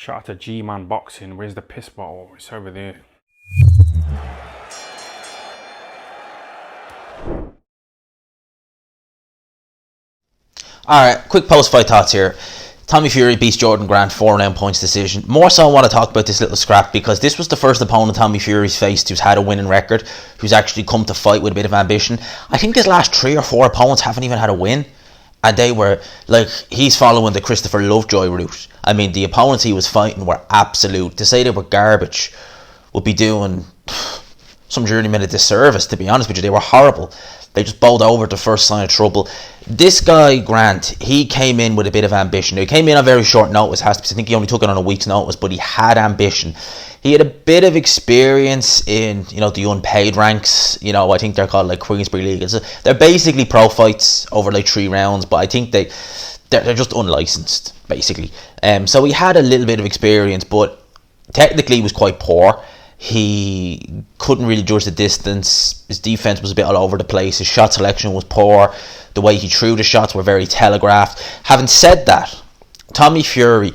Shout out to G-Man Boxing. Where's the piss bottle? It's over there. Alright, quick post-fight thoughts here. Tommy Fury beats Jordan Grant 4-9 points decision. More so I want to talk about this little scrap because this was the first opponent Tommy Fury's faced who's had a winning record, who's actually come to fight with a bit of ambition. I think his last 3 or 4 opponents haven't even had a win. And they were, like, he's following the Christopher Lovejoy route. I mean, the opponents he was fighting were absolute. To say they were garbage would be doing some journeyman a disservice, to be honest with you. They were horrible. They just bowled over the first sign of trouble. This guy, Grant, he came in with a bit of ambition. He came in on very short notice. I think he only took it on a week's notice, but he had ambition. He had a bit of experience in, the unpaid ranks. I think they're called like Queensberry League. They're basically pro fights over like 3 rounds, but I think they're just unlicensed, basically. So he had a little bit of experience, but technically he was quite poor. He couldn't really judge the distance. His defense was a bit all over the place. His shot selection was poor. The way he threw the shots were very telegraphed. Having said that, Tommy Fury,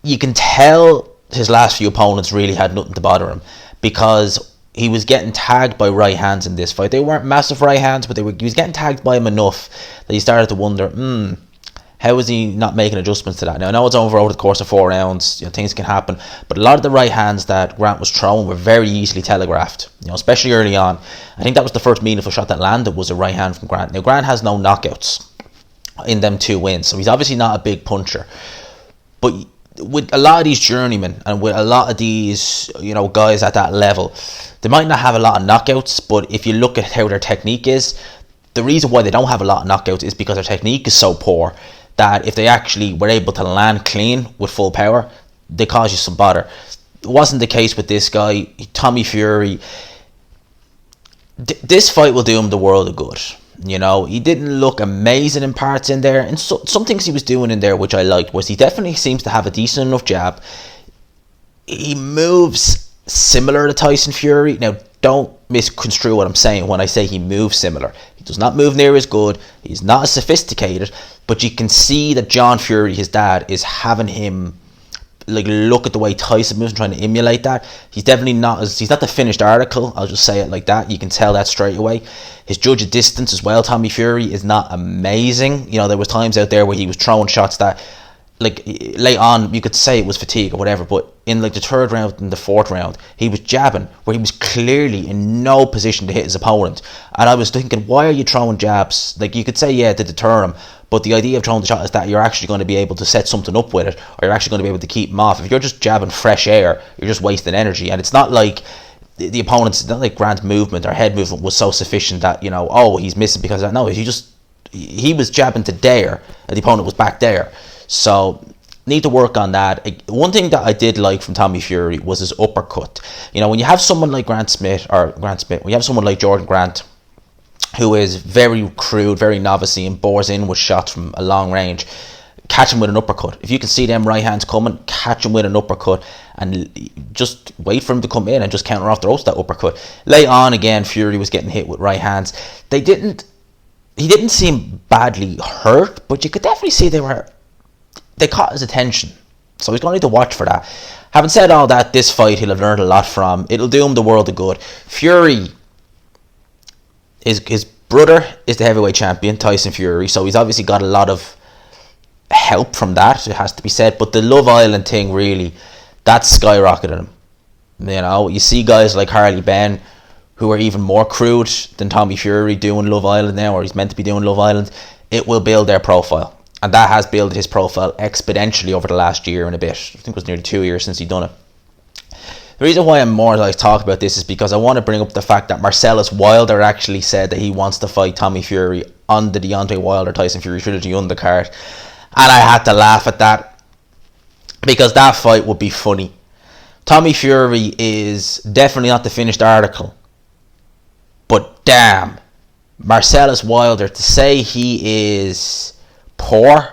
you can tell his last few opponents really had nothing to bother him because he was getting tagged by right hands in this fight. They weren't massive right hands, but he was getting tagged by him enough that he started to wonder, how is he not making adjustments to that? Now, I know it's over the course of 4 rounds. Things can happen. But a lot of the right hands that Grant was throwing were very easily telegraphed, especially early on. I think that was the first meaningful shot that landed was a right hand from Grant. Now, Grant has no knockouts in them 2 wins, so he's obviously not a big puncher. But with a lot of these journeymen and with a lot of these, guys at that level, they might not have a lot of knockouts, but if you look at how their technique is, the reason why they don't have a lot of knockouts is because their technique is so poor that if they actually were able to land clean with full power, they cause you some bother. It wasn't the case with this guy, Tommy Fury. This fight will do him the world of good. He didn't look amazing in parts in there, and some things he was doing in there which I liked was he definitely seems to have a decent enough jab. He moves similar to Tyson Fury. Now, don't misconstrue what I'm saying when I say he moves similar. He does not move near as good. He's not as sophisticated, but you can see that John Fury, his dad, is having him look at the way Tyson moves and trying to emulate that. He's definitely not he's not the finished article. I'll just say it like that. You can tell that straight away. His judge of distance as well, Tommy Fury, is not amazing. There was times out there where he was throwing shots that, late on, you could say it was fatigue or whatever, but in the 3rd round and the 4th round, he was jabbing where he was clearly in no position to hit his opponent. And I was thinking, why are you throwing jabs? You could say, yeah, to deter him, but the idea of throwing the shot is that you're actually going to be able to set something up with it, or you're actually going to be able to keep him off. If you're just jabbing fresh air, you're just wasting energy. And it's not like the opponent's, not like Grant's movement or head movement was so sufficient that, he's missing because of that. No, he was jabbing to there, and the opponent was back there. So, need to work on that. One thing that I did like from Tommy Fury was his uppercut. When you have someone like when you have someone like Jordan Grant, who is very crude, very novice and bores in with shots from a long range, catch him with an uppercut. If you can see them right hands coming, catch him with an uppercut and just wait for him to come in and just counter off the ropes that uppercut. Late on again, Fury was getting hit with right hands. He didn't seem badly hurt, but you could definitely see they caught his attention. So he's going to need to watch for that. Having said all that, this fight he'll have learned a lot from. It'll do him the world of good. Fury, his brother is the heavyweight champion, Tyson Fury, so he's obviously got a lot of help from that, it has to be said. But the Love Island thing, really, that's skyrocketed him. You see guys like Harley Ben, who are even more crude than Tommy Fury doing Love Island now, or he's meant to be doing Love Island. It will build their profile. And that has built his profile exponentially over the last year and a bit. I think it was nearly 2 years since he'd done it. The reason why I'm more like talk about this is because I want to bring up the fact that Marcellus Wilder actually said that he wants to fight Tommy Fury on the Deontay Wilder Tyson Fury trilogy undercard. And I had to laugh at that because that fight would be funny. Tommy Fury is definitely not the finished article. But damn, Marcellus Wilder, to say he is poor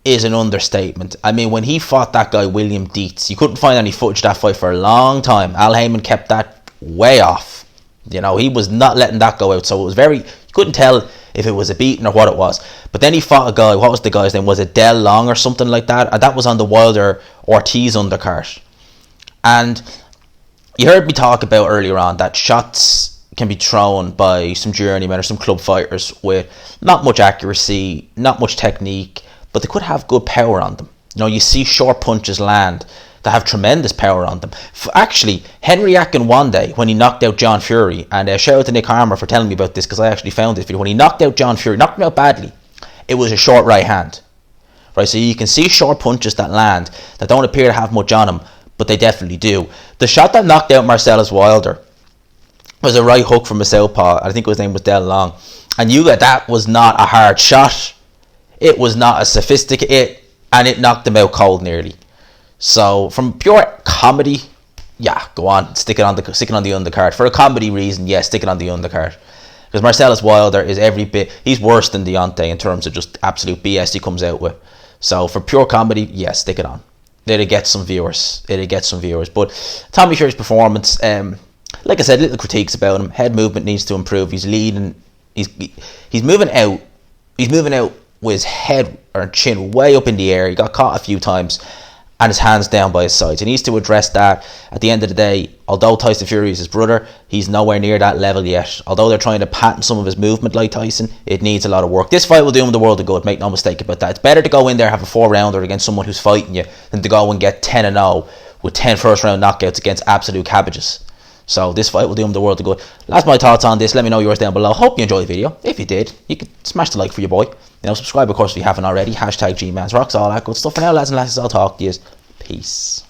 is an understatement. I mean, when he fought that guy William Dietz, you couldn't find any footage of that fight for a long time. Al Heyman kept that way off. He was not letting that go out, so it was you couldn't tell if it was a beating or what it was. But then he fought a guy, what was the guy's name? Was it Del Long or something like that? And that was on the Wilder Ortiz undercard. And you heard me talk about earlier on that shots can be thrown by some journeymen or some club fighters with not much accuracy, not much technique, but they could have good power on them. You know, you see short punches land that have tremendous power on them. Actually, Henry Akinwande, when he knocked out John Fury, and shout out to Nick Harmer for telling me about this because I actually found this video. When he knocked out John Fury, knocked him out badly, it was a short right hand. Right, so you can see short punches that land that don't appear to have much on them, but they definitely do. The shot that knocked out Marcellus Wilder was a right hook from a southpaw. I think his name was Del Long. And that was not a hard shot. It was not a sophisticated, and it knocked him out cold nearly. So from pure comedy, yeah, go on, stick it on the undercard. For a comedy reason, yeah, stick it on the undercard. Because Marcellus Wilder is every bit, he's worse than Deontay in terms of just absolute BS he comes out with. So for pure comedy, yeah, stick it on. It'll get some viewers. But Tommy Fury's performance, like I said, little critiques about him. Head movement needs to improve. He's leading. He's moving out. He's moving out with his head or chin way up in the air. He got caught a few times, and his hands down by his sides. He needs to address that. At the end of the day, although Tyson Fury is his brother, he's nowhere near that level yet. Although they're trying to patent some of his movement like Tyson, it needs a lot of work. This fight will do him the world of good, make no mistake about that. It's better to go in there, have a 4-rounder against someone who's fighting you than to go and get 10-0 with 10 first-round knockouts against absolute cabbages. So this fight will do him the world of good. That's my thoughts on this. Let me know yours down below. Hope you enjoyed the video. If you did, you can smash the like for your boy. Subscribe, of course, if you haven't already. #GMansRocks, all that good stuff. For now, lads and lasses, I'll talk to you. Peace.